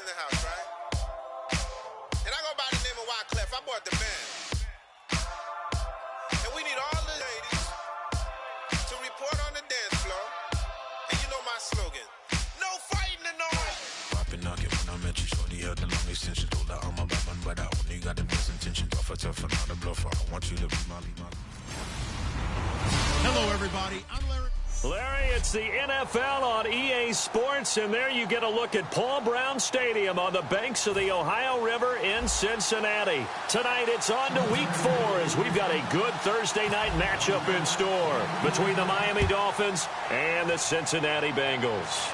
in the house, right? And I go by the name of Wyclef. I bought the band. And we need all the ladies to report on the dance floor. And you know my slogan. No fighting in the home. Popping knock it when I met you. Shorty had the long extension. Told her I'm a bad man, but I only got the best intentions. Tougher, not a bluffer. I want you to be my lead. Hello, everybody. I'm Larry. Larry, it's the NFL on EA Sports, and there you get a look at Paul Brown Stadium on the banks of the Ohio River in Cincinnati. Tonight, it's on to Week 4 as we've got a good Thursday night matchup in store between the Miami Dolphins and the Cincinnati Bengals.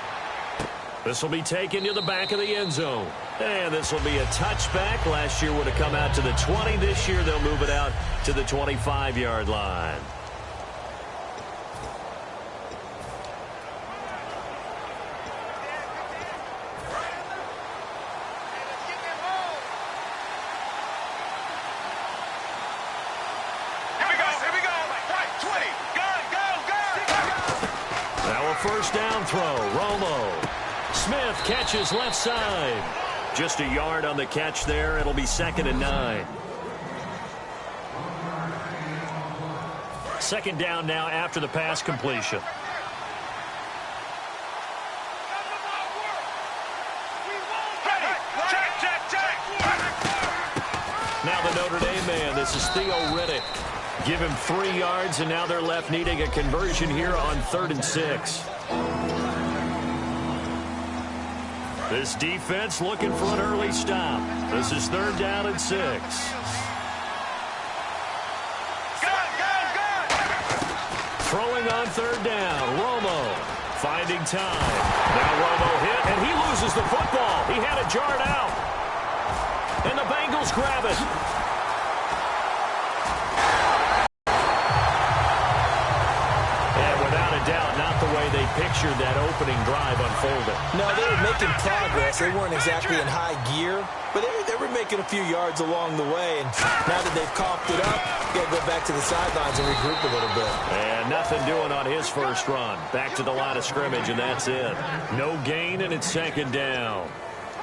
This will be taken to the back of the end zone, and this will be a touchback. Last year would have come out to the 20. This year, they'll move it out to the 25-yard line. First down throw, Romo. Smith catches left side. Just a yard on the catch there. It'll be 2nd and 9. Second down now after the pass completion. Now the Notre Dame man, this is Theo Riddick. Give him 3 yards, and now they're left needing a conversion here on 3rd and 6. This defense looking for an early stop. This is 3rd down and 6. Throwing on 3rd down, Romo finding time. Now Romo hit, and he loses the football. He had it jarred out. And the Bengals grab it. Doubt, not the way they pictured that opening drive unfolding. No, they were making progress. They weren't exactly in high gear, but they were making a few yards along the way. And now that they've coughed it up, you got to go back to the sidelines and regroup a little bit. And nothing doing on his first run. Back to the line of scrimmage, and that's it. No gain, and it's 2nd down.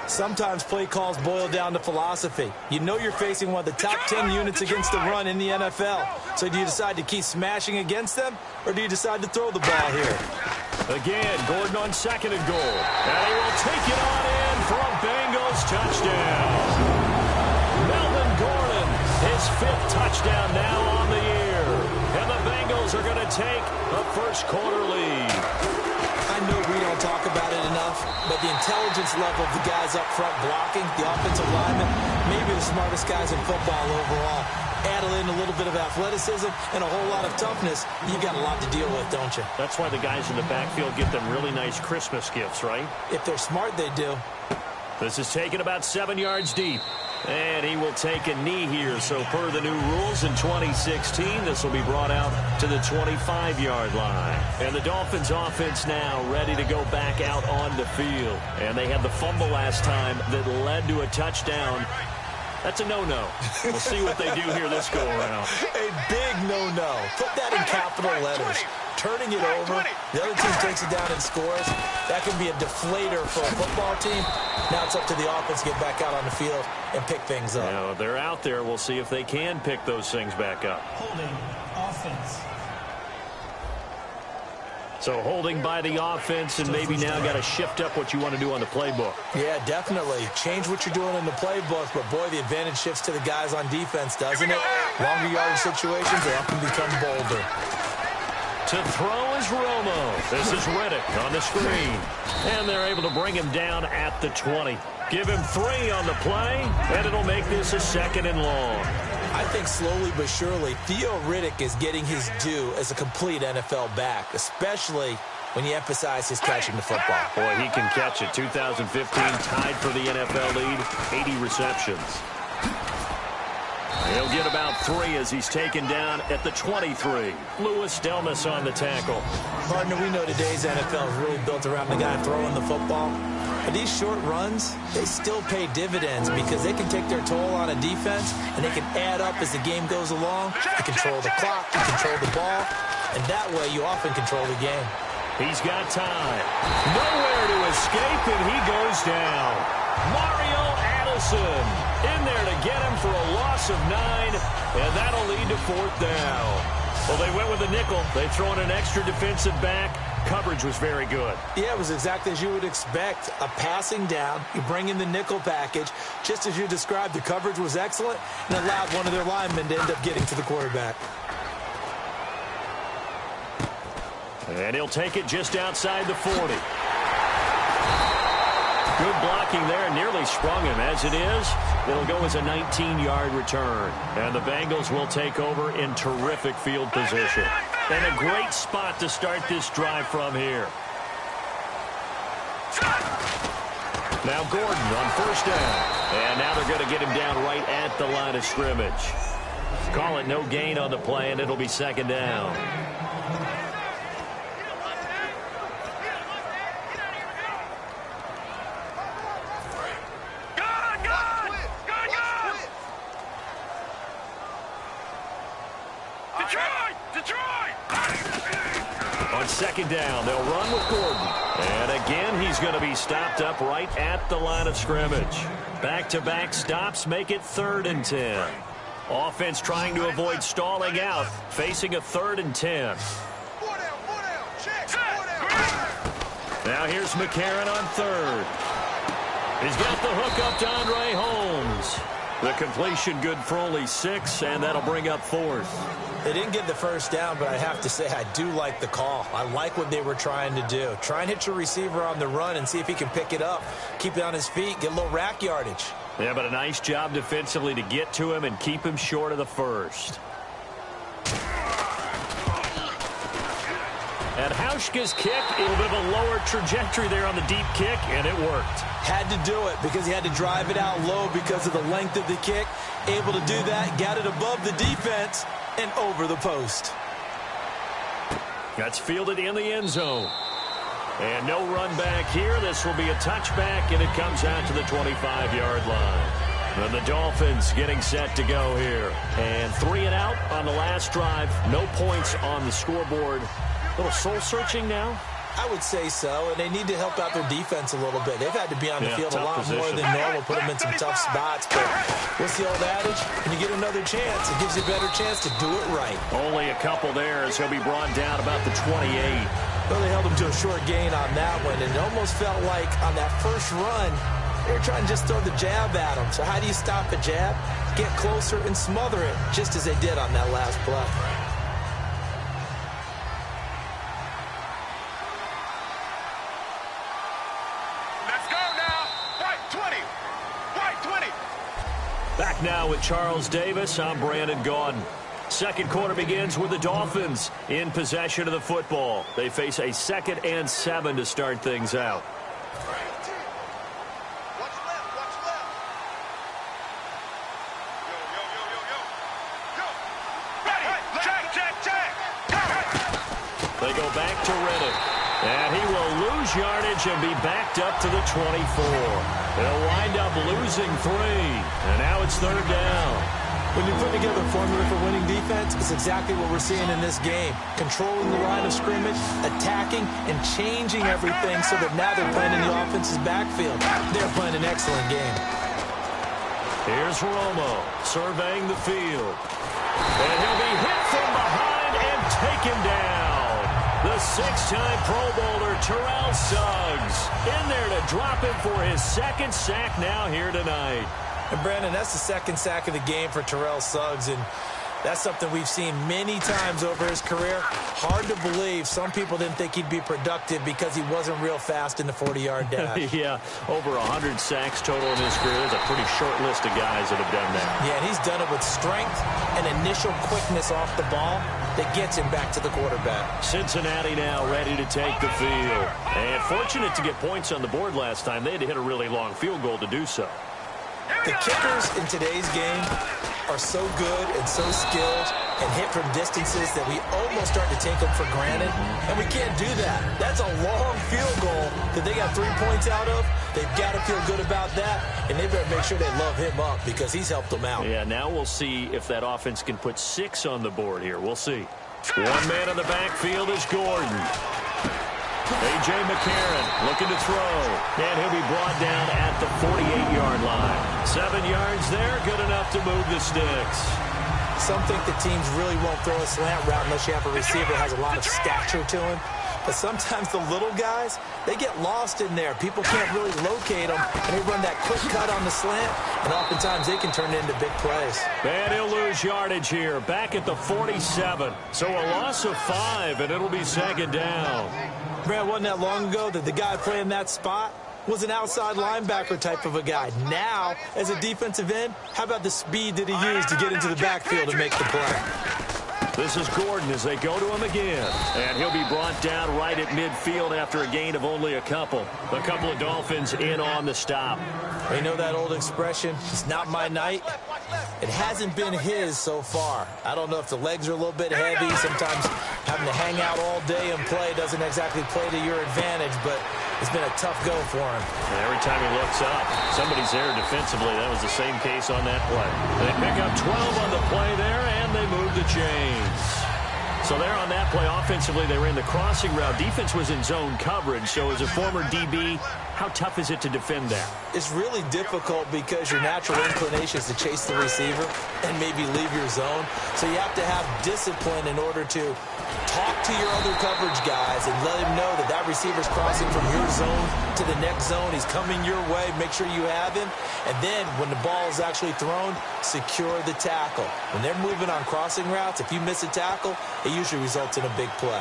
Sometimes play calls boil down to philosophy. You know you're facing one of the top 10 units against the run in the NFL. So do you decide to keep smashing against them, or do you decide to throw the ball here? Again, Gordon on 2nd and goal. And he will take it on in for a Bengals touchdown. Melvin Gordon, his 5th touchdown now on the year. And the Bengals are going to take a first-quarter lead. I know we don't talk about it enough, but the intelligence level of the guys up front blocking, the offensive linemen, maybe the smartest guys in football overall. Add in a little bit of athleticism and a whole lot of toughness, you got a lot to deal with, don't you? That's why the guys in the backfield get them really nice Christmas gifts, right? If they're smart, they do. This is taken about 7 yards deep. And he will take a knee here. So per the new rules in 2016, this will be brought out to the 25-yard line. And the Dolphins offense now ready to go back out on the field. And they had the fumble last time that led to a touchdown. That's a no-no. We'll see what they do here this go-around. A big no-no. Put that in capital letters. Turning it over, the other team takes it down and scores. That can be a deflator for a football team. Now it's up to the offense to get back out on the field and pick things up. Now, they're out there. We'll see if they can pick those things back up. Holding offense. So holding by the offense, and maybe now got to shift up what you want to do on the playbook. Yeah, definitely. Change what you're doing in the playbook, but boy, the advantage shifts to the guys on defense, doesn't it? Longer yardage situations, they often become bolder. To throw is Romo. This is Riddick on the screen. And they're able to bring him down at the 20. Give him 3 on the play, and it'll make this a 2nd and long. I think slowly but surely, Theo Riddick is getting his due as a complete NFL back, especially when you emphasize his catching the football. Boy, he can catch it. 2015 tied for the NFL lead, 80 receptions. He'll get about 3 as he's taken down at the 23. Louis Delmas on the tackle. Partner, we know today's NFL is really built around the guy throwing the football. But these short runs, they still pay dividends because they can take their toll on a defense, and they can add up as the game goes along. You control the clock, you control the ball, and that way you often control the game. He's got time. Nowhere to escape, and he goes down. Mario Addison in there to get him for a loss of 9, and that'll lead to 4th down. Well, they went with a nickel. They throw in an extra defensive back. Coverage was very good. Yeah, it was exactly as you would expect. A passing down. You bring in the nickel package. Just as you described, the coverage was excellent and allowed one of their linemen to end up getting to the quarterback. And he'll take it just outside the 40. Good blocking there, nearly sprung him. As it is, it'll go as a 19-yard return. And the Bengals will take over in terrific field position. And a great spot to start this drive from here. Now Gordon on 1st down. And now they're going to get him down right at the line of scrimmage. Call it no gain on the play, and it'll be 2nd down. On 2nd down, they'll run with Gordon. And again, he's going to be stopped up right at the line of scrimmage. Back-to-back stops make it 3rd and 10. Offense trying to avoid stalling out, facing a 3rd and 10. Now here's McCarron on 3rd. He's got the hook up to Andre Holmes. The completion good for only 6, and that'll bring up 4th. They didn't get the 1st down, but I have to say I do like the call. I like what they were trying to do. Try and hit your receiver on the run and see if he can pick it up, keep it on his feet, get a little rack yardage. Yeah, but a nice job defensively to get to him and keep him short of the 1st. At Hauschka's kick, a little bit of a lower trajectory there on the deep kick, and it worked. Had to do it because he had to drive it out low because of the length of the kick. Able to do that, got it above the defense and over the post. That's fielded in the end zone. And no run back here. This will be a touchback, and it comes out to the 25-yard line. And the Dolphins getting set to go here. And 3 and out on the last drive. No points on the scoreboard. A little soul-searching now? I would say so, and they need to help out their defense a little bit. They've had to be on the field a lot more than normal, put them in some tough spots. But what's the old adage? When you get another chance, it gives you a better chance to do it right. Only a couple there as he'll be brought down about the 28. Well, they held him to a short gain on that one, and it almost felt like on that first run, they were trying to just throw the jab at him. So how do you stop a jab? Get closer and smother it, just as they did on that last play. Back now with Charles Davis. I'm Brandon Gaudin. Second quarter begins with the Dolphins in possession of the football. They face a 2nd and 7 to start things out. They go back to Reddick. And he will lose yardage and be backed up to the 24. They'll wind up losing 3. And now it's 3rd down. When you put together a formula for winning defense, it's exactly what we're seeing in this game. Controlling the line of scrimmage, attacking, and changing everything so that now they're playing in the offense's backfield. They're playing an excellent game. Here's Romo surveying the field. And he'll be hit from behind and taken down. The 6-time Pro Bowler, Terrell Suggs, in there to drop him for his 2nd sack now here tonight. And, Brandon, that's the 2nd sack of the game for Terrell Suggs, and that's something we've seen many times over his career. Hard to believe some people didn't think he'd be productive because he wasn't real fast in the 40-yard dash. Yeah, over 100 sacks total in his career. There's a pretty short list of guys that have done that. Yeah, and he's done it with strength and initial quickness off the ball that gets him back to the quarterback. Cincinnati now ready to take the field. And fortunate to get points on the board last time. They had to hit a really long field goal to do so. The kickers in today's game are so good and so skilled and hit from distances that we almost start to take them for granted, and we can't do that. That's a long field goal that they got 3 points out of. They've got to feel good about that, and they better make sure they love him up because he's helped them out. Yeah, now we'll see if that offense can put 6 on the board here. We'll see. One man in the backfield is Gordon. A.J. McCarron looking to throw, and he'll be brought down at at the 48-yard line. 7 yards there, good enough to move the sticks. Some think the teams really won't throw a slant route unless you have a receiver who has a lot of stature to him. But sometimes the little guys, they get lost in there. People can't really locate them, and they run that quick cut on the slant, and oftentimes they can turn it into big plays. And he'll lose yardage here, back at the 47. So a loss of 5, and it'll be second down. Brad, wasn't that long ago that the guy playing that spot was an outside linebacker type of a guy. Now, as a defensive end, how about the speed that he used to get into the backfield and make the play? This is Gordon as they go to him again. And he'll be brought down right at midfield after a gain of only a couple. A couple of Dolphins in on the stop. You know that old expression, it's not my night? It hasn't been his so far. I don't know if the legs are a little bit heavy. Sometimes having to hang out all day and play doesn't exactly play to your advantage, but it's been a tough go for him. And every time he looks up, somebody's there defensively. That was the same case on that play. They pick up 12 on the play there, and they move the chains. So there on that play, offensively, they ran the crossing route. Defense was in zone coverage, so as a former DB, how tough is it to defend that? It's really difficult because your natural inclination is to chase the receiver and maybe leave your zone. So you have to have discipline in order to talk to your other coverage guys and let him know that that receiver's crossing from your zone to the next zone. He's coming your way. Make sure you have him. And then when the ball is actually thrown, secure the tackle. When they're moving on crossing routes, if you miss a tackle, it usually results in a big play.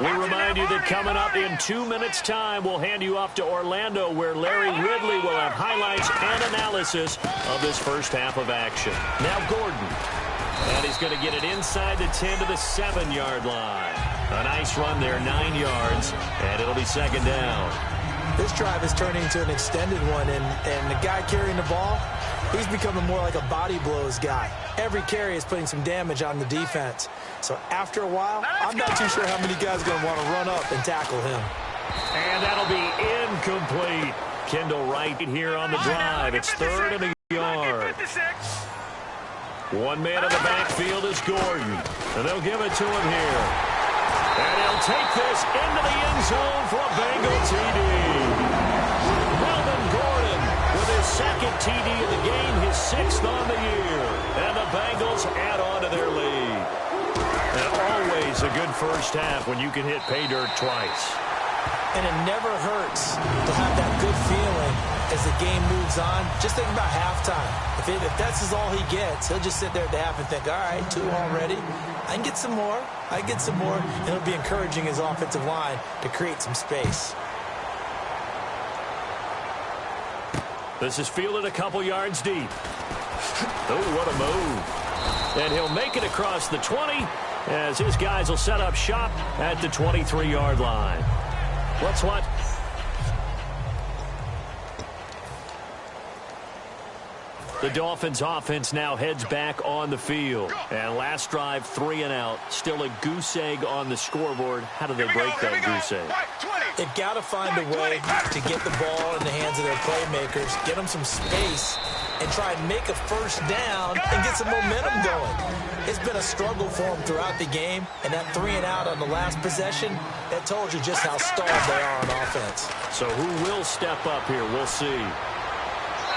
We remind you that coming up in 2 minutes' time, we'll hand you off to Orlando, where Larry Ridley will have highlights and analysis of this first half of action. Now Gordon. And he's going to get it inside the 10 to the 7-yard line. A nice run there, 9 yards, and it'll be second down. This drive is turning into an extended one, and the guy carrying the ball, he's becoming more like a body blows guy. Every carry is putting some damage on the defense. So after a while, I'm not too sure how many guys are going to want to run up and tackle him. And that'll be incomplete. Kendall Wright here on the drive. It's third and a yard. One man in the backfield is Gordon. And they'll give it to him here. And he'll take this into the end zone for a Bengal TD. Melvin Gordon with his second TD of the game, his 6th on the year. And the Bengals add on to their lead. And always a good first half when you can hit pay dirt twice. And it never hurts to have that good feeling as the game moves on. Just think about halftime. If that's all he gets, he'll just sit there at the half and think, all right, 2 already. I can get some more. I can get some more. And it'll be encouraging his offensive line to create some space. This is fielded a couple yards deep. Oh, what a move. And he'll make it across the 20 as his guys will set up shop at the 23-yard line. Let's watch. The Dolphins offense now heads back on the field. And last drive, 3 and out. Still a goose egg on the scoreboard. How do they break that goose egg? They've got to find a way to get the ball in the hands of their playmakers, get them some space, and try and make a first down and get some momentum going. It's been a struggle for them throughout the game, and that 3 and out on the last possession, that told you just how stalled they are on offense. So who will step up here? We'll see.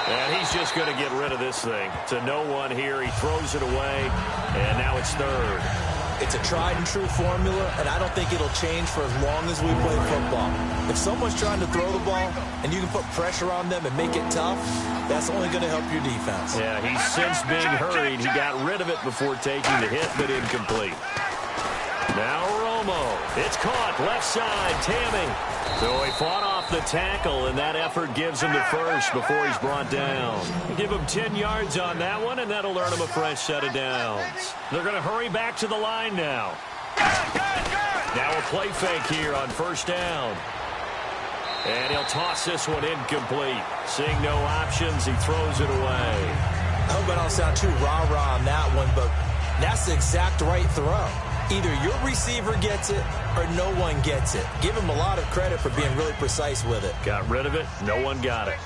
And he's just going to get rid of this thing. To no one here. He throws it away, and now it's third. It's a tried-and-true formula, and I don't think it'll change for as long as we play football. If someone's trying to throw the ball and you can put pressure on them and make it tough, that's only going to help your defense. Yeah, he's since being hurried. He got rid of it before taking the hit, but incomplete. Now Romo. It's caught. Left side. Tammy. So he fought off the tackle, and that effort gives him the first before he's brought down. Give him 10 yards on that one, and that'll earn him a fresh set of downs. They're going to hurry back to the line now. Now a play fake here on first down. And he'll toss this one incomplete. Seeing no options, he throws it away. I hope I don't sound too rah-rah on that one, but that's the exact right throw. Either your receiver gets it or no one gets it. Give him a lot of credit for being really precise with it. Got rid of it. No one got it.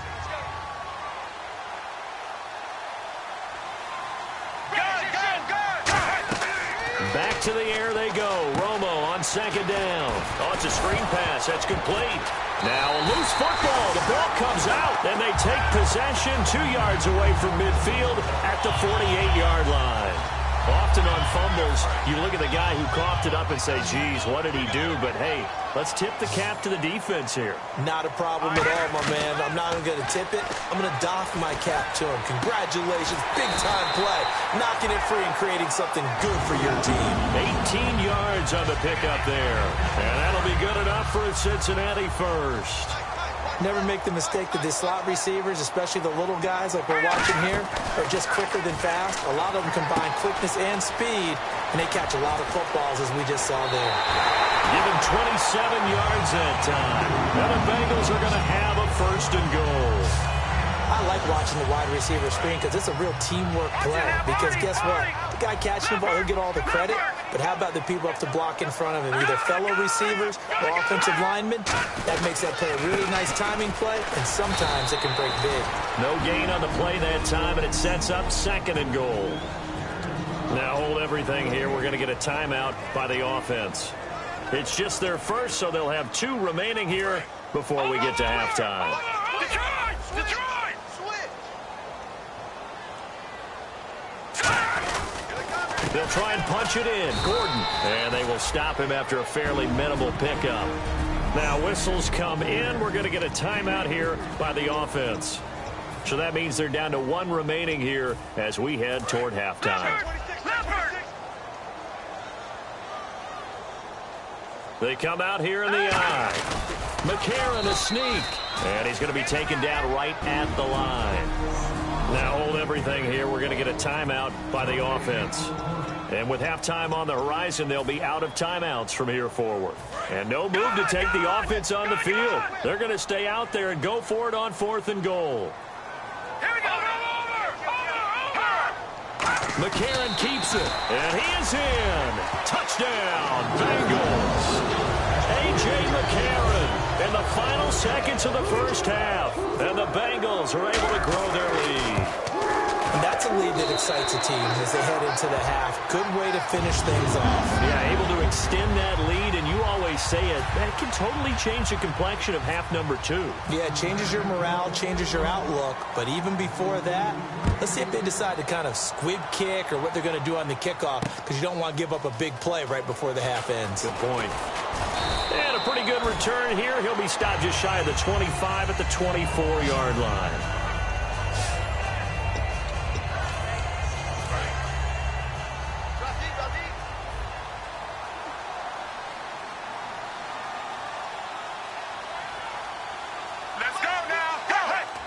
Back to the air they go. Romo on second down. Oh, it's a screen pass. That's complete. Now a loose football. The ball comes out, and they take possession 2 yards away from midfield at the 48-yard line. Often on fumbles, you look at the guy who coughed it up and say, geez, what did he do? But, hey, let's tip the cap to the defense here. Not a problem at all, my man. I'm not even going to tip it. I'm going to doff my cap to him. Congratulations. Big-time play. Knocking it free and creating something good for your team. 18 yards on the pickup there. And that'll be good enough for a Cincinnati first. Never make the mistake that the slot receivers, especially the little guys like we're watching here, are just quicker than fast. A lot of them combine quickness and speed, and they catch a lot of footballs, as we just saw there. Give him 27 yards that time. And the Bengals are going to have a first and goal. I like watching the wide receiver screen because it's a real teamwork play. Because guess what? The guy catching the ball, he'll get all the credit. But how about the people up to block in front of him? Either fellow receivers or offensive linemen. That makes that play a really nice timing play, and sometimes it can break big. No gain on the play that time, and it sets up second and goal. Now hold everything here. We're going to get a timeout by the offense. It's just their first, so they'll have 2 remaining here before we get to halftime. They'll try and punch it in. Gordon. And they will stop him after a fairly minimal pickup. Now whistles come in. We're going to get a timeout here by the offense. So that means they're down to 1 remaining here as we head toward halftime. They come out here in the eye. McCarron a sneak. And he's going to be taken down right at the line. Now hold everything here. We're going to get a timeout by the offense. And with halftime on the horizon, they'll be out of timeouts from here forward. And no move to take the offense on the field. They're going to stay out there and go for it on 4th and goal. Here we go. McCarron keeps it. And he is in. Touchdown, Bengals. A.J. McCarron in the final seconds of the first half. And the Bengals are able to grow their lead. And that's a lead that excites a team as they head into the half. Good way to finish things off. Yeah, able to extend that lead, and you always say it, that can totally change the complexion of half number 2. Yeah, it changes your morale, changes your outlook. But even before that, let's see if they decide to kind of squib kick or what they're going to do on the kickoff, because you don't want to give up a big play right before the half ends. Good point. And a pretty good return here. He'll be stopped just shy of the 25 at the 24-yard line.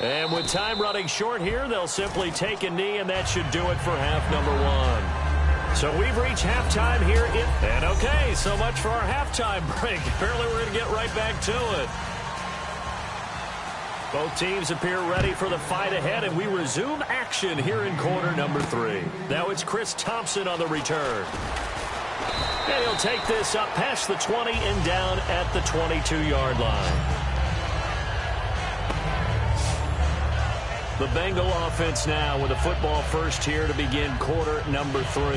And with time running short here, they'll simply take a knee, and that should do it for half number 1. So we've reached halftime here. And okay, so much for our halftime break. Apparently we're going to get right back to it. Both teams appear ready for the fight ahead, and we resume action here in quarter number 3. Now it's Chris Thompson on the return. And he'll take this up past the 20 and down at the 22-yard line. The Bengal offense now with a football first here to begin quarter number 3.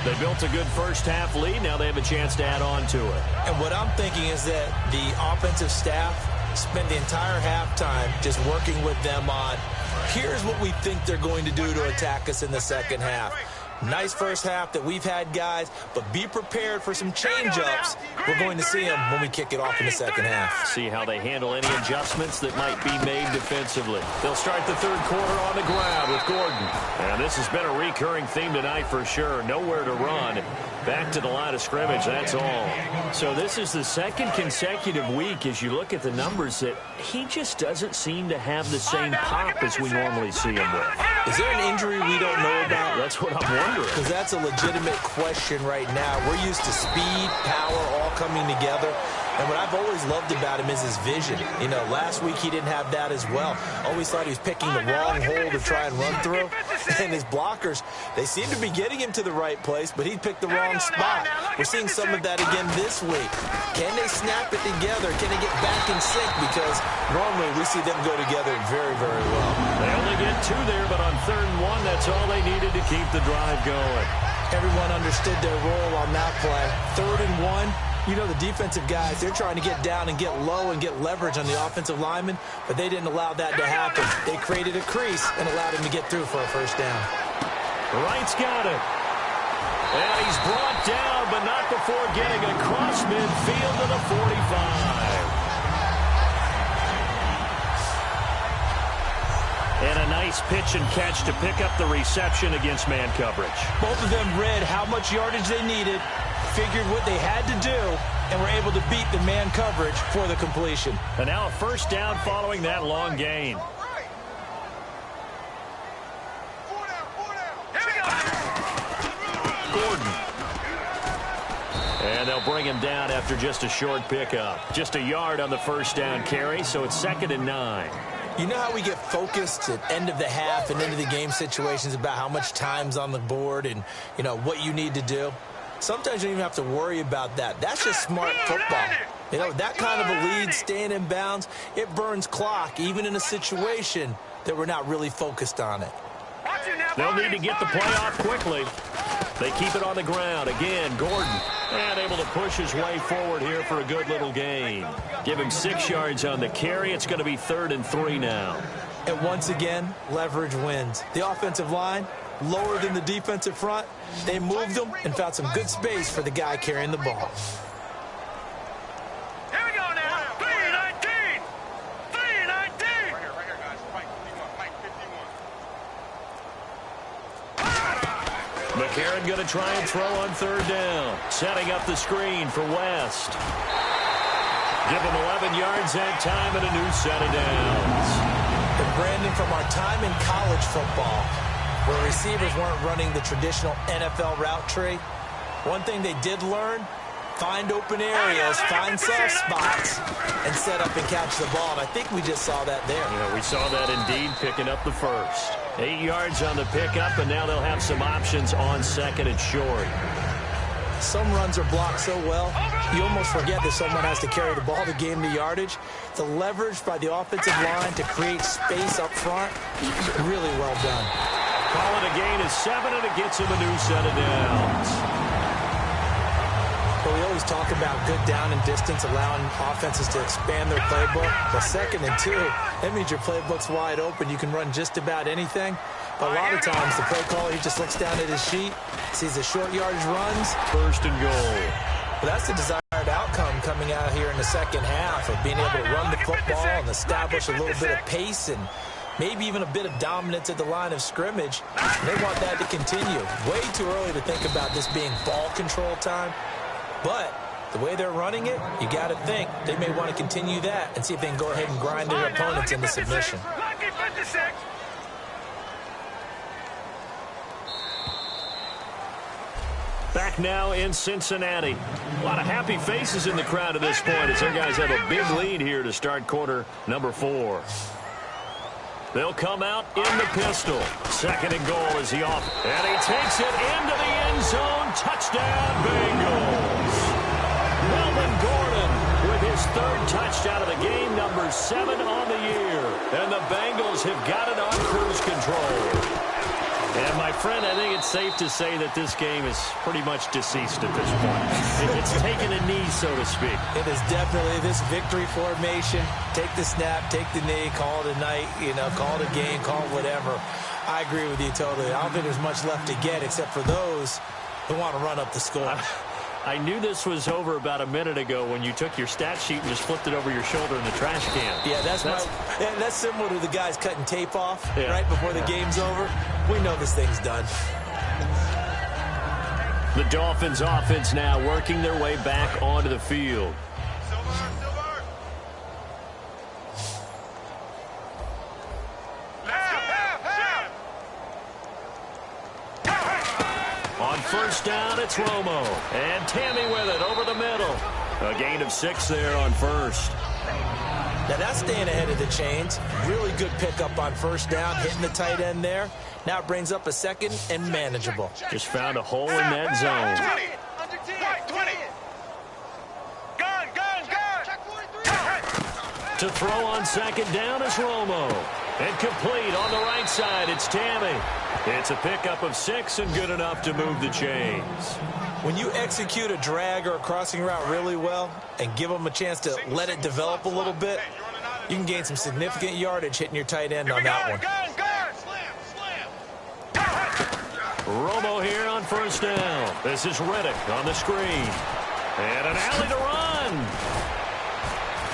They built a good first half lead. Now they have a chance to add on to it. And what I'm thinking is that the offensive staff spent the entire halftime just working with them on, here's what we think they're going to do to attack us in the second half. Nice first half that we've had, guys, but be prepared for some change-ups. We're going to see them when we kick it off in the second half. See how they handle any adjustments that might be made defensively. They'll start the third quarter on the ground with Gordon. And this has been a recurring theme tonight for sure. Nowhere to run. Back to the line of scrimmage, that's all. So this is the second consecutive week, as you look at the numbers, that he just doesn't seem to have the same pop as we normally see him with. Is there an injury we don't know about? That's what I'm wondering. Because that's a legitimate question right now. We're used to speed, power, all coming together. And what I've always loved about him is his vision. You know, last week he didn't have that as well. Always thought he was picking the wrong hole to try and run through. And his blockers, they seem to be getting him to the right place, but he picked the wrong spot. We're seeing some of that again this week. Can they snap it together? Can they get back in sync? Because normally we see them go together very, very well. They only get 2 there, but on 3rd and 1, that's all they needed to keep the drive going. Everyone understood their role on that play. 3rd and 1, You know, the defensive guys, they're trying to get down and get low and get leverage on the offensive lineman, but they didn't allow that to happen. They created a crease and allowed him to get through for a first down. Wright's got it. And he's brought down, but not before getting across midfield to the 45. And a nice pitch and catch to pick up the reception against man coverage. Both of them read how much yardage they needed, figured what they had to do, and were able to beat the man coverage for the completion. And now a first down following that long gain. Gordon. And they'll bring him down after just a short pickup. Just a yard on the first down carry, so it's 2nd and 9. You know how we get focused at end of the half and into the game situations about how much time's on the board and, you know, what you need to do? Sometimes you don't even have to worry about that. That's just smart football. You know, that kind of a lead, staying in bounds, it burns clock, even in a situation that we're not really focused on it. They'll need to get the play off quickly. They keep it on the ground. Again, Gordon, and able to push his way forward here for a good little gain. Give him 6 yards on the carry. It's going to be 3rd and 3 now. And once again, leverage wins. The offensive line, lower than the defensive front. They moved them and found some good space for the guy carrying the ball. Here we go now. 3-19. 3-19. Right here, guys. Mike 51. McCarron going to try and throw on 3rd down. Setting up the screen for West. Give him 11 yards that time and a new set of downs. And Brandon, from our time in college football, where receivers weren't running the traditional NFL route tree, one thing they did learn, find open areas, find soft spots, and set up and catch the ball. And I think we just saw that there. Yeah, we saw that indeed, picking up the first. 8 yards on the pickup, and now they'll have some options on 2nd and short. Some runs are blocked so well, you almost forget that someone has to carry the ball to gain the yardage. The leverage by the offensive line to create space up front, really well done. Call it a gain of 7, and it gets him a new set of downs. But we always talk about good down and distance, allowing offenses to expand their playbook. But 2nd and 2, that means your playbook's wide open. You can run just about anything. But a lot of times, the play caller, he just looks down at his sheet, sees the short yardage runs. 1st and goal. But that's the desired outcome coming out here in the second half of being able to run the football and establish a little bit of pace and maybe even a bit of dominance at the line of scrimmage. And they want that to continue. Way too early to think about this being ball control time. But the way they're running it, you got to think they may want to continue that and see if they can go ahead and grind their opponents into submission. Back now in Cincinnati. A lot of happy faces in the crowd at this point as their guys have a big lead here to start quarter number 4. They'll come out in the pistol. 2nd and goal is the off. And he takes it into the end zone. Touchdown, Bengals. Melvin Gordon with his 3rd touchdown of the game, number 7 on the year. And the Bengals have got it on cruise control. And, my friend, I think it's safe to say that this game is pretty much deceased at this point. It's taken a knee, so to speak. It is definitely this victory formation. Take the snap, take the knee, call it a night, you know, call it a game, call it whatever. I agree with you totally. I don't think there's much left to get except for those who want to run up the score. I knew this was over about a minute ago when you took your stat sheet and just flipped it over your shoulder in the trash can. Yeah, that's similar to the guys cutting tape off right before the game's over. We know this thing's done. The Dolphins offense now working their way back onto the field. On first down, it's Romo. And Tammy with it over the middle. A gain of 6 there on first. Now that's staying ahead of the chains. Really good pickup on first down, hitting the tight end there. Now it brings up a 2nd and manageable. Just found a hole in that zone. 20. To throw on 2nd down is Romo. And complete on the right side. It's Tammy. It's a pickup of 6 and good enough to move the chains. When you execute a drag or a crossing route really well and give them a chance to let it develop a little bit, you can gain some significant yardage hitting your tight end on that one. Romo here on first down. This is Reddick on the screen. And an alley to run.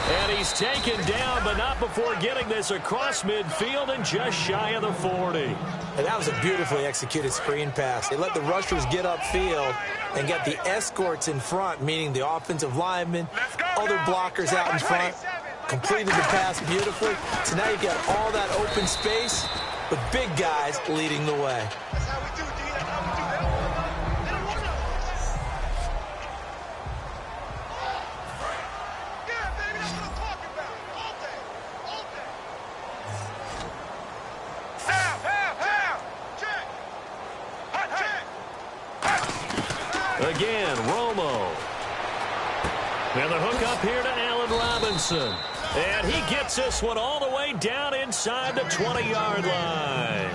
And he's taken down, but not before getting this across midfield and just shy of the 40. And that was a beautifully executed screen pass. They let the rushers get upfield and get the escorts in front, meaning the offensive linemen, other blockers out in front, completed the pass beautifully. So now you've got all that open space with big guys leading the way. Again, Romo. And the hook up here to Allen Robinson. And he gets this one all the way down inside the 20-yard line.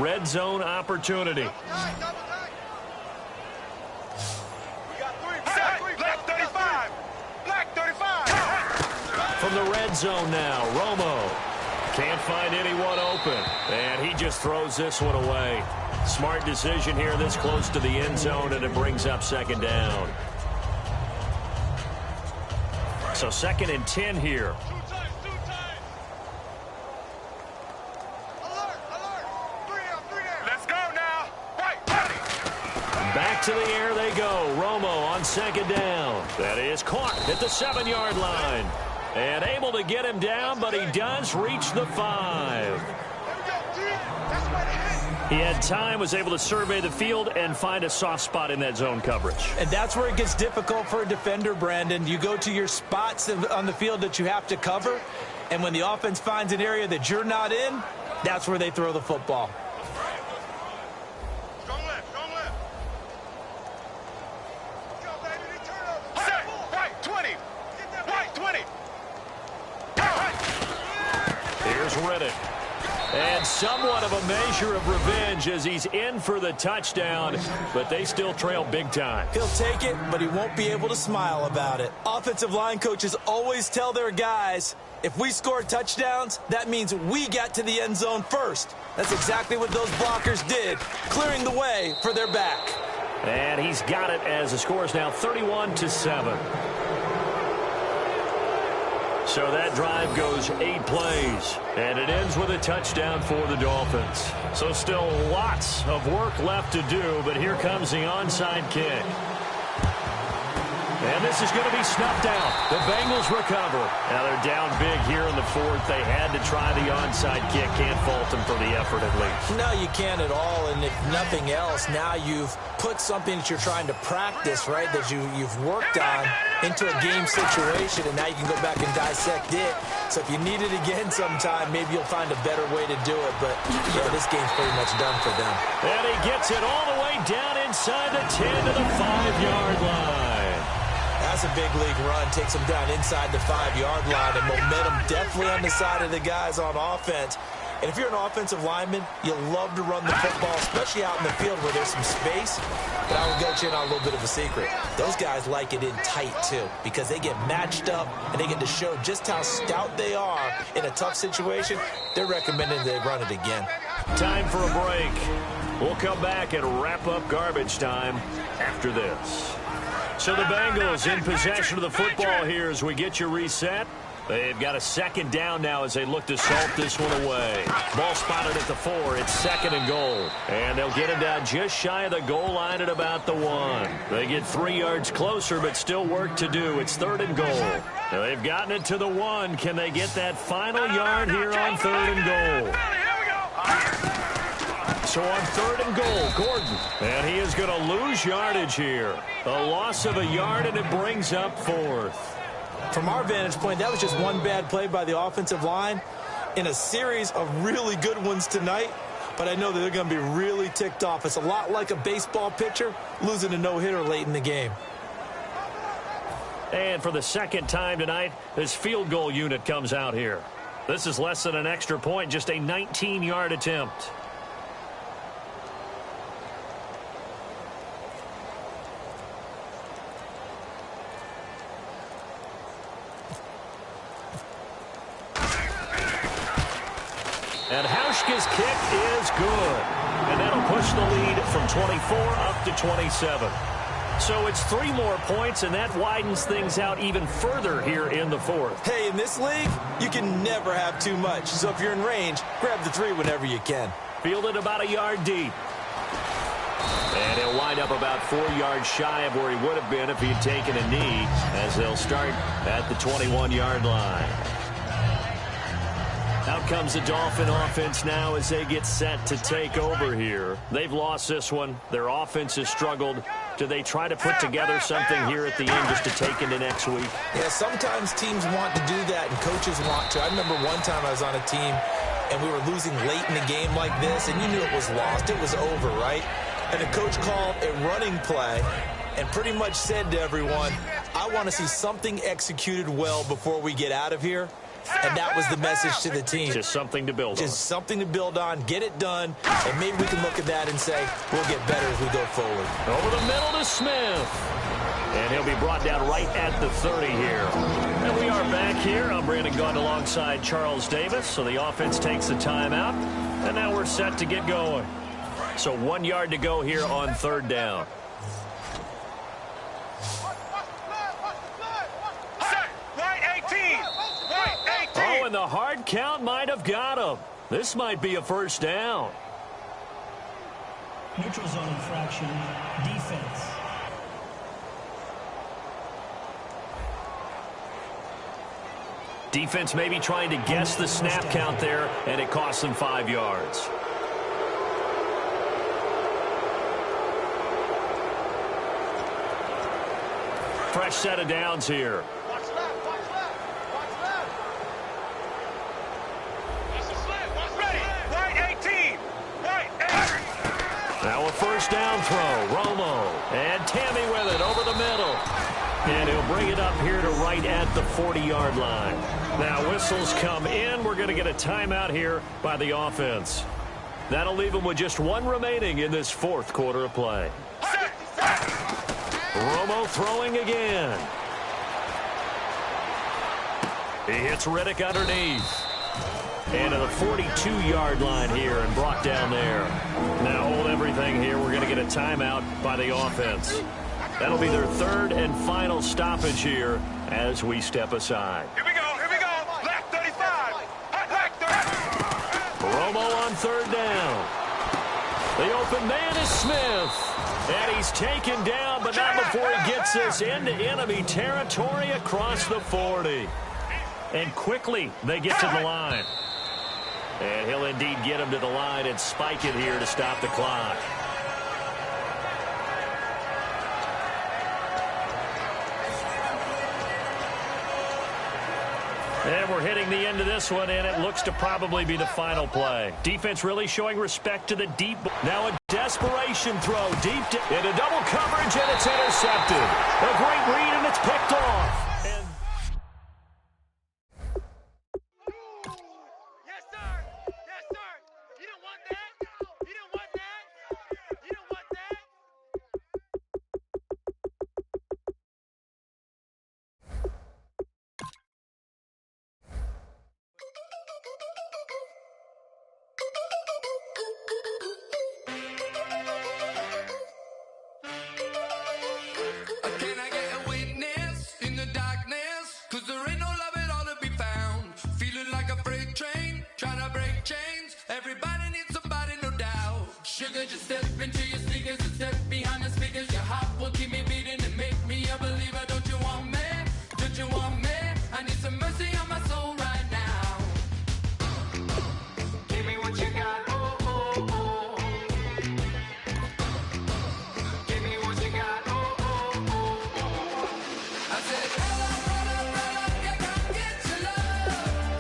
Red zone opportunity. From the red zone now, Romo. Can't find anyone open. And he just throws this one away. Smart decision here this close to the end zone, and it brings up second down. So 2nd and 10 here. Let's go now. Back to the air they go. Romo on second down. That is caught at the 7-yard line. And able to get him down, but he does reach the 5. He had time, was able to survey the field and find a soft spot in that zone coverage. And that's where it gets difficult for a defender, Brandon. You go to your spots on the field that you have to cover, and when the offense finds an area that you're not in, that's where they throw the football. Reddick. And somewhat of a measure of revenge as he's in for the touchdown, but they still trail big time. He'll take it, but he won't be able to smile about it. Offensive line coaches always tell their guys, if we score touchdowns, that means we got to the end zone first. That's exactly what those blockers did, clearing the way for their back. And he's got it as the score is now 31-7. So that drive goes 8 plays, and it ends with a touchdown for the Dolphins. So still lots of work left to do, but here comes the onside kick. And this is going to be snuffed out. The Bengals recover. Now they're down big here in the 4th. They had to try the onside kick. Can't fault them for the effort at least. No, you can't at all. And if nothing else, now you've put something that you're trying to practice, right, that you've worked on into a game situation, and now you can go back and dissect it. So if you need it again sometime, maybe you'll find a better way to do it. But, yeah, this game's pretty much done for them. And he gets it all the way down inside the 10 to the 5-yard line. That's a big league run. Takes them down inside the 5-yard line, and momentum definitely on the side of the guys on offense. And if you're an offensive lineman, you love to run the football, especially out in the field where there's some space. But I will go in on a little bit of a secret. Those guys like it in tight, too, because they get matched up and they get to show just how stout they are in a tough situation. They're recommending they run it again. Time for a break. We'll come back and wrap up garbage time after this. So the Bengals in possession of the football here as we get you reset. They've got a second down now as they look to salt this one away. Ball spotted at the 4. It's 2nd and goal. And they'll get him down just shy of the goal line at about the 1. They get 3 yards closer, but still work to do. It's 3rd and goal. Now they've gotten it to the 1. Can they get that final yard here on 3rd and goal? So on 3rd and goal, Gordon. And he is going to lose yardage here. A loss of a yard, and it brings up 4th. From our vantage point, that was just one bad play by the offensive line in a series of really good ones tonight. But I know that they're going to be really ticked off. It's a lot like a baseball pitcher losing a no-hitter late in the game. And for the second time tonight, this field goal unit comes out here. This is less than an extra point, just a 19-yard attempt. And Hauschka's kick is good. And that'll push the lead from 24 up to 27. So it's 3 more points, and that widens things out even further here in the fourth. Hey, in this league, you can never have too much. So if you're in range, grab the 3 whenever you can. Fielded about a yard deep. And he'll wind up about 4 yards shy of where he would have been if he'd taken a knee, as they'll start at the 21-yard line. Out comes the Dolphin offense now as they get set to take over here. They've lost this one. Their offense has struggled. Do they try to put together something here at the end just to take into next week? Yeah, sometimes teams want to do that and coaches want to. I remember one time I was on a team and we were losing late in the game like this, and you knew it was lost. It was over, right? And the coach called a running play and pretty much said to everyone, I want to see something executed well before we get out of here. And that was the message to the team. Just something to build on. Just something to build on, get it done, and maybe we can look at that and say, we'll get better as we go forward. Over the middle to Smith. And he'll be brought down right at the 30 here. And we are back here. I'm Brandon Gaunt alongside Charles Davis. So the offense takes the timeout. And now we're set to get going. So 1 yard to go here on 3rd down. Oh, and the hard count might have got him. This might be a 1st down. Neutral zone infraction, defense. Defense maybe trying to guess the snap count there, and it costs them 5 yards. Fresh set of downs here. Now a 1st down throw. Romo. And Tammy with it over the middle. And he'll bring it up here to right at the 40-yard line. Now whistles come in. We're going to get a timeout here by the offense. That'll leave them with just 1 remaining in this 4th quarter of play. Romo throwing again. He hits Riddick underneath. And to the 42-yard line here and brought down there. Now hold everything here. We're going to get a timeout by the offense. That'll be their 3rd and final stoppage here as we step aside. Here we go, left 35, left 30. Romo on 3rd down. The open man is Smith. And he's taken down, but not before he gets this into enemy territory across the 40. And quickly they get to the line. And he'll indeed get him to the line and spike it here to stop the clock. And we're hitting the end of this one, and it looks to probably be the final play. Defense really showing respect to the deep. Now a desperation throw deep into double coverage, and it's intercepted. A great read, and it's picked off. Just step into your sneakers and step behind the speakers. Your heart will keep me beating and make me a believer. Don't you want me? Don't you want me? I need some mercy on my soul right now. Give me what you got. Oh, oh, oh. Give me what you got. Oh, oh, oh, oh. I said, roll up, yeah, come get your love.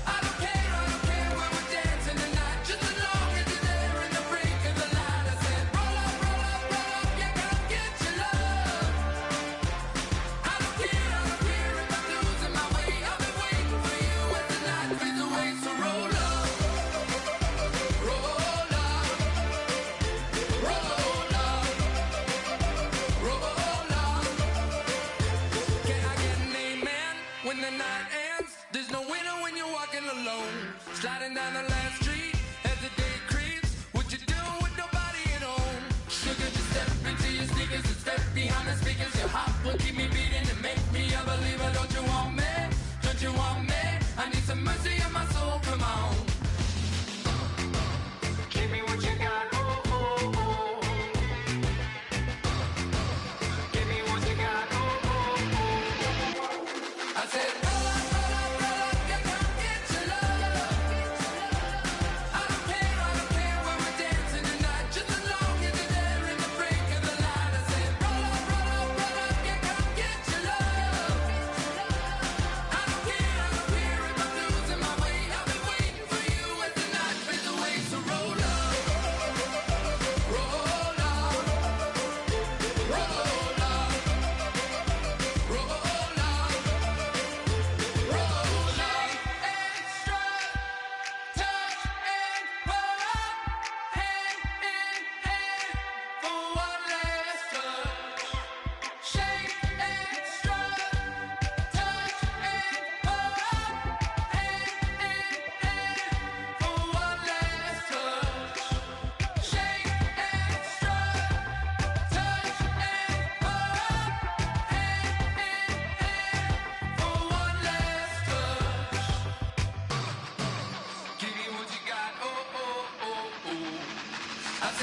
I don't care where we're dancing tonight. Just as long as you're there in the break.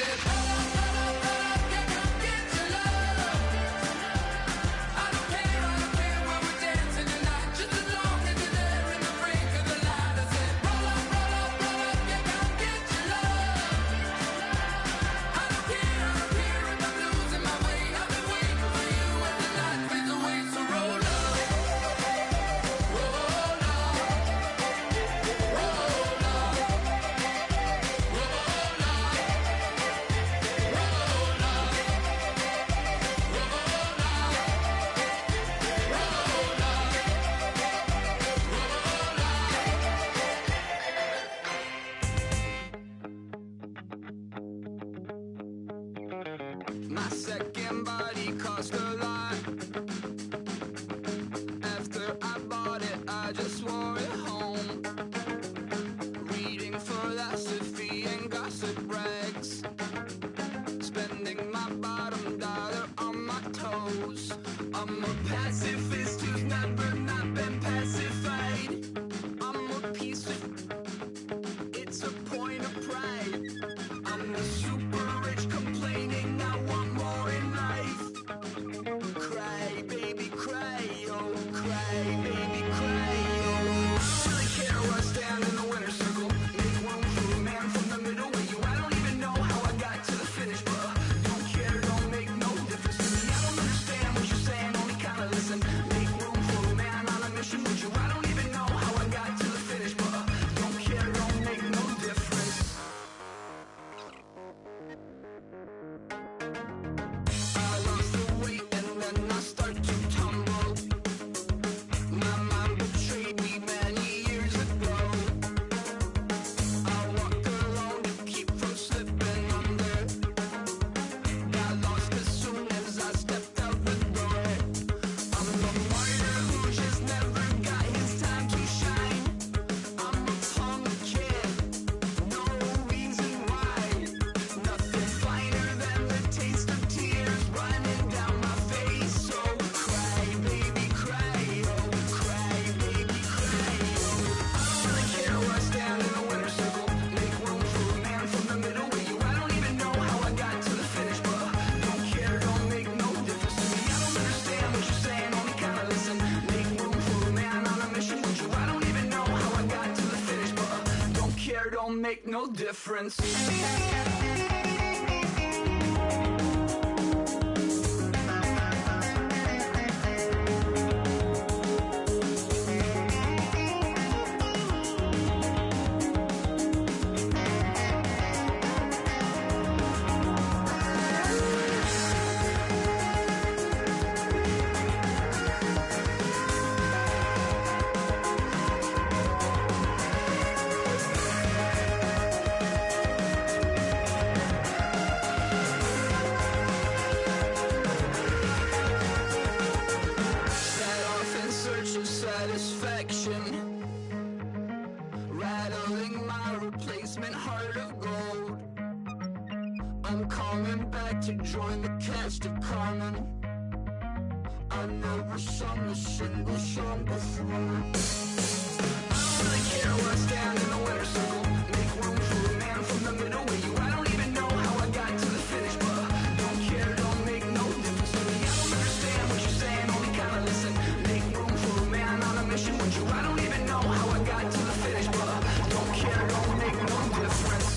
said, roll up, yeah, come get your love. I don't care where we're dancing tonight, just as long as you're there in the break of the light. I said, roll up, yeah, come get your love. I don't care if I'm losing my way. I've been waiting for you as the night fades away. So roll up, roll up, roll up, my second body cost a lot. After I bought it, I just wore it home. Reading philosophy and gossip rags. Spending my bottom dollar on my toes. I'm a pacifist who's never not been pacified. I'm a piece of... It's a point of pride. I'm the super rich complaining I want more in life. Cry, baby, cry, oh, cry, baby, cry, oh. I don't really care where I stand in the winner's circle. Make room for a man from the middle with you. I don't even know how I got to the finish, but don't care, don't make no difference to me. I don't understand what you're saying, only kinda listen. Make room for a man on a mission with you. I don't even know how I got to the finish, but don't care, don't make no difference. I lost the weight and then I start to tumble. My mind betrayed me many years ago. I walked alone to keep from slipping under. Got lost as soon as I stepped out the door. I'm the martyr who just never got his time to shine. I'm a punk kid, no reason why. Nothing finer than the taste of tears running down my face. So cry, baby, cry, oh, cry, baby, cry, oh. I don't really care where I stand in the winner's circle. Make room for a man from the middle with you. I don't even know how I got to the finish, but don't care, don't make no difference to me. I don't understand what you're saying, only kinda listen. Make room for a man on a mission with you. I don't even know how I got to the finish, but don't care, don't make no difference. Set off in search of satisfaction, rattling my replacement heart of gold. I'm coming back to join the cast of Carmen. I never sung a single song before. I don't really care where I stand in the winner's circle. Make room for a man from the middle with you. I don't even know how I got to the finish, but don't care, don't make no difference to me. I don't understand what you're saying, only kinda listen. Make room for a man on a mission with you. I don't even know how I got to the finish, but don't care, don't make no difference.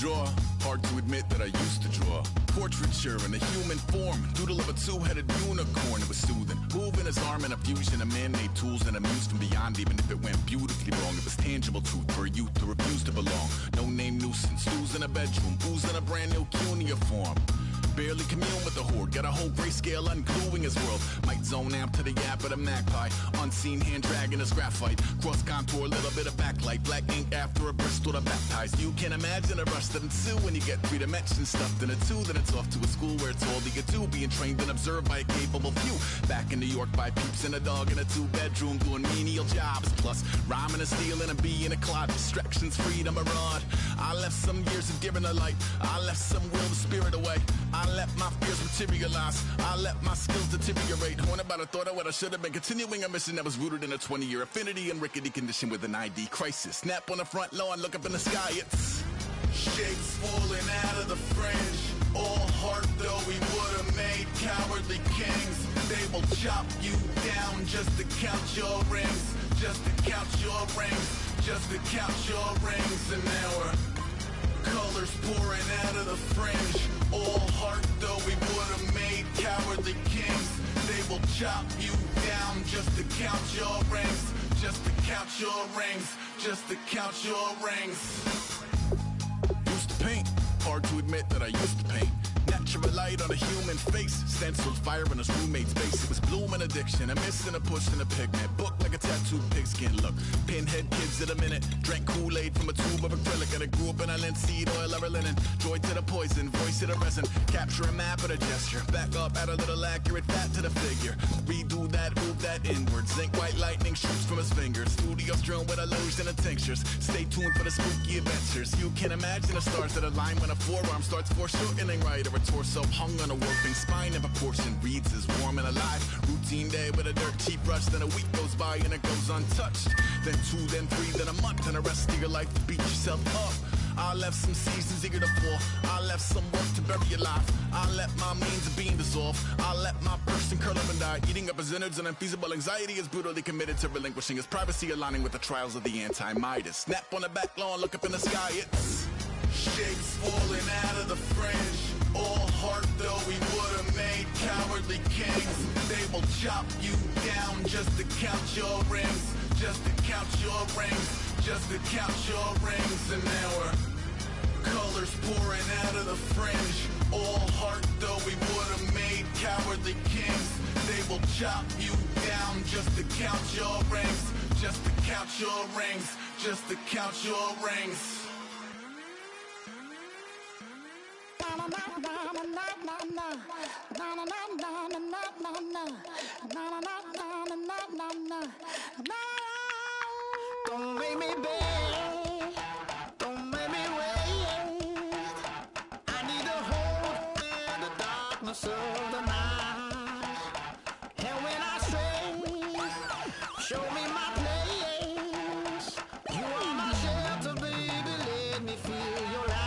draw. Hard to admit that I used to draw. Portraiture in a human form. Doodle of a two-headed unicorn. It was soothing. Moving his arm in a fusion of man-made tools and amused from beyond. Even if it went beautifully wrong, it was tangible truth for a youth to refuse to belong. No name nuisance. Who's in a bedroom? Who's in a brand new cuneiform? barely commune with the horde. Got a whole grayscale ungluing his world. Might zone amp to the yap of the magpie. Unseen hand dragging his graphite. Cross contour, a little bit of backlight. Black ink after a Bristol to baptize. You can imagine a rush that ensue when you get 3 dimensions stuffed in a 2. Then it's off to a school where it's all you can do. Being trained and observed by a capable few. Back in New York by peeps and a dog in a 2-bedroom doing menial jobs. Plus rhyming and stealing and being a clod. Distractions, freedom, a rod. I left some years of giving a light. I left some will the spirit away. I let my fears materialize. I let my skills deteriorate. When about I thought of what I should have been. Continuing a mission that was rooted in a 20-year affinity and rickety condition with an ID crisis. Snap on the front lawn, look up in the sky. It's shapes falling out of the fringe. All heart though we would have made cowardly kings. They will chop you down just to count your rings. Just to count your rings. Just to count your rings. And now we're colors pouring out of the fringe. All heart though we would have made cowardly kings. They will chop you down just to count your rings. Just to count your rings. Just to count your rings. Used to paint. Hard to admit that I used to paint. Natural light on a human face. Stenciled fire in his roommate's face. It was blooming addiction. A miss and a push and a pigment. Book like a tattooed pigskin look. Pinhead kids in a minute. Drank Kool-Aid from a tube of acrylic. And I grew up in a linseed oil or a linen. Joy to the poison. Voice to the resin. Capture a map of a gesture. Back up, add a little accurate fat to the figure. Redo that, move that inward. Zinc white lightning shoots from his fingers. Studios strewn with illusion and tinctures. Stay tuned for the spooky adventures. You can imagine the stars that align when a forearm starts foreshortening right. Or a torso hung on a warping spine in proportion. Reads as warm and alive. Routine day with a dirt cheap rush. Then a week goes by and it goes untouched. Then 2, then 3, then a month. And the rest of your life to beat yourself up. I left some seasons eager to fall. I left some work to bury your life. I let my means of being dissolve. I let my person curl up and die. Eating up his innards and unfeasible anxiety is brutally committed to relinquishing his privacy, aligning with the trials of the anti-Midas. Snap on the back lawn, look up in the sky. It's shapes falling out of the fringe. All heart though we would have made cowardly kings. They will chop you down just to count your rings. Just to count your rings. Just to count your rings. And now we're colors pouring out of the fringe. All heart though we would have made cowardly kings. They will chop you down just to count your rings. Just to count your rings. Just to count your rings. Don't make me beg, don't make me wait. I need a hold in the darkness of the night. And when I stray, show me my place. You are my shelter, baby, let me feel your light.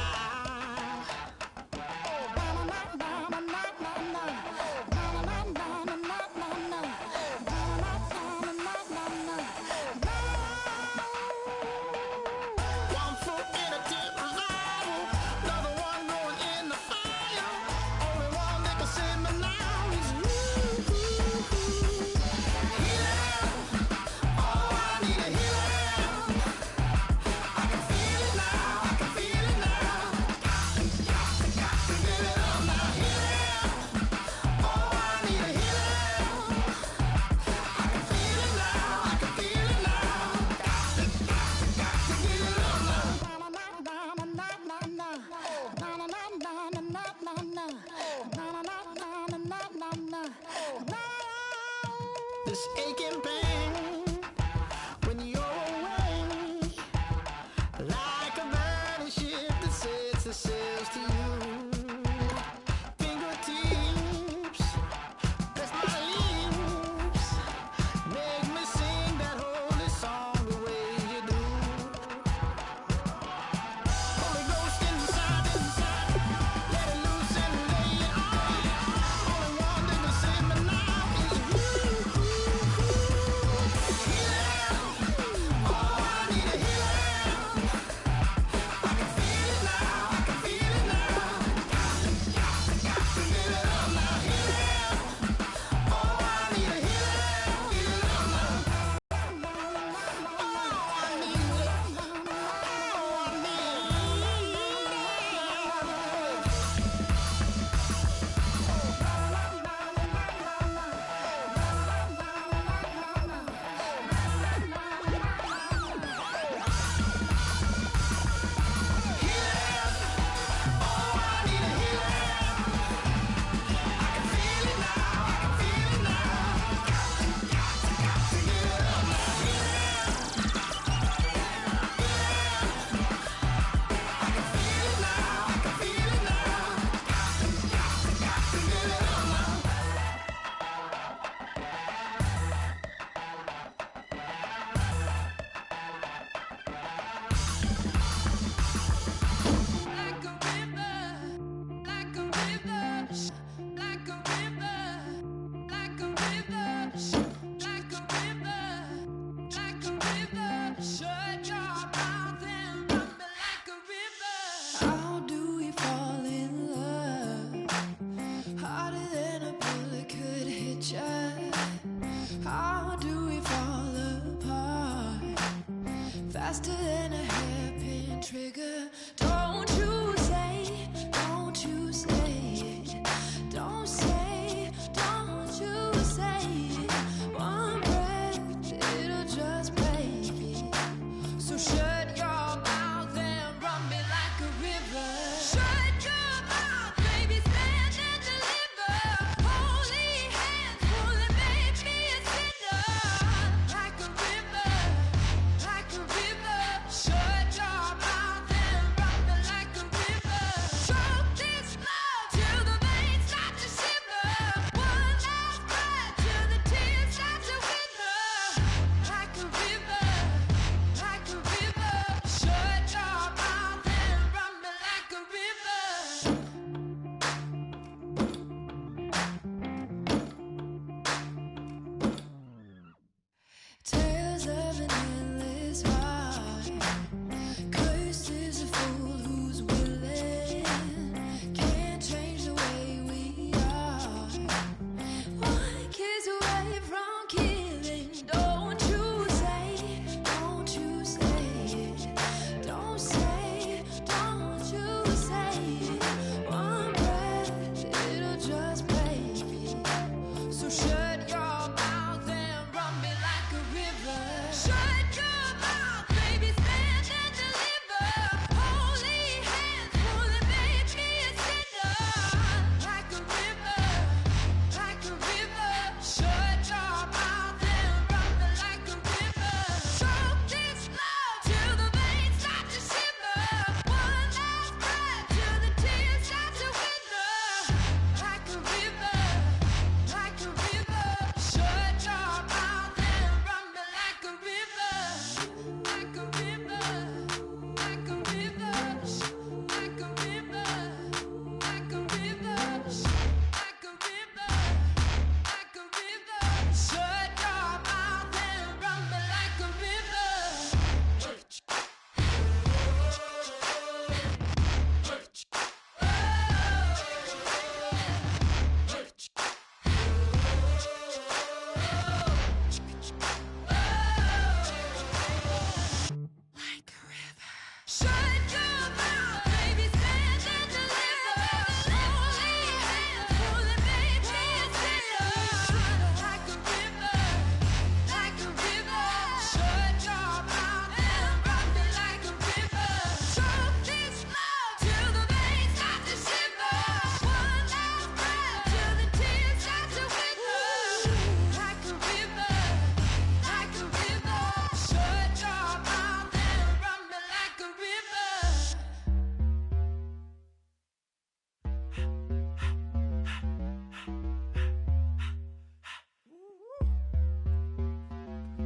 This aching pain when you're away, like a burning ship that sets the sails to you. Fingertips, press my lips, make me sing that holy song the way you do. Holy Ghost inside, let it loose and lay it on. Only one that can save me now is you.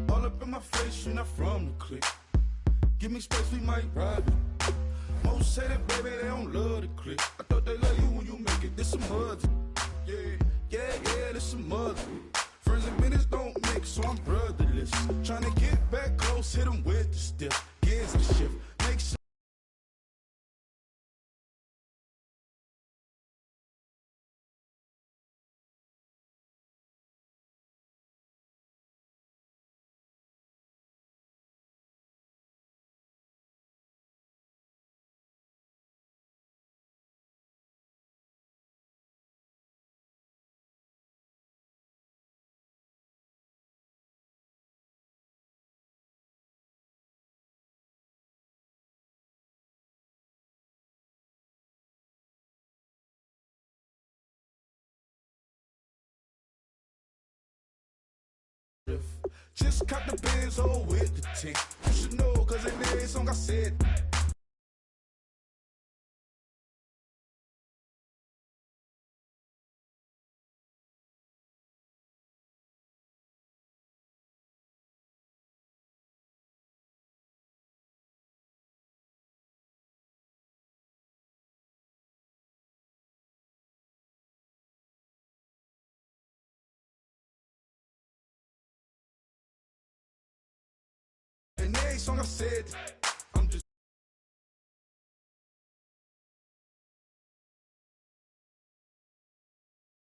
All up in my face, you're not from the clique. Give me space, we might ride. Most say that, baby, they don't love the clique. I thought they love you when you make it. This some mud. Yeah, this some mud. Friends and minutes don't mix, so I'm brotherless. Trying to get back close, hit them with the stiff. Gears the shift, make sure. Just cut the Benz all with the tick. You should know, cause in every song I said. In every song I said.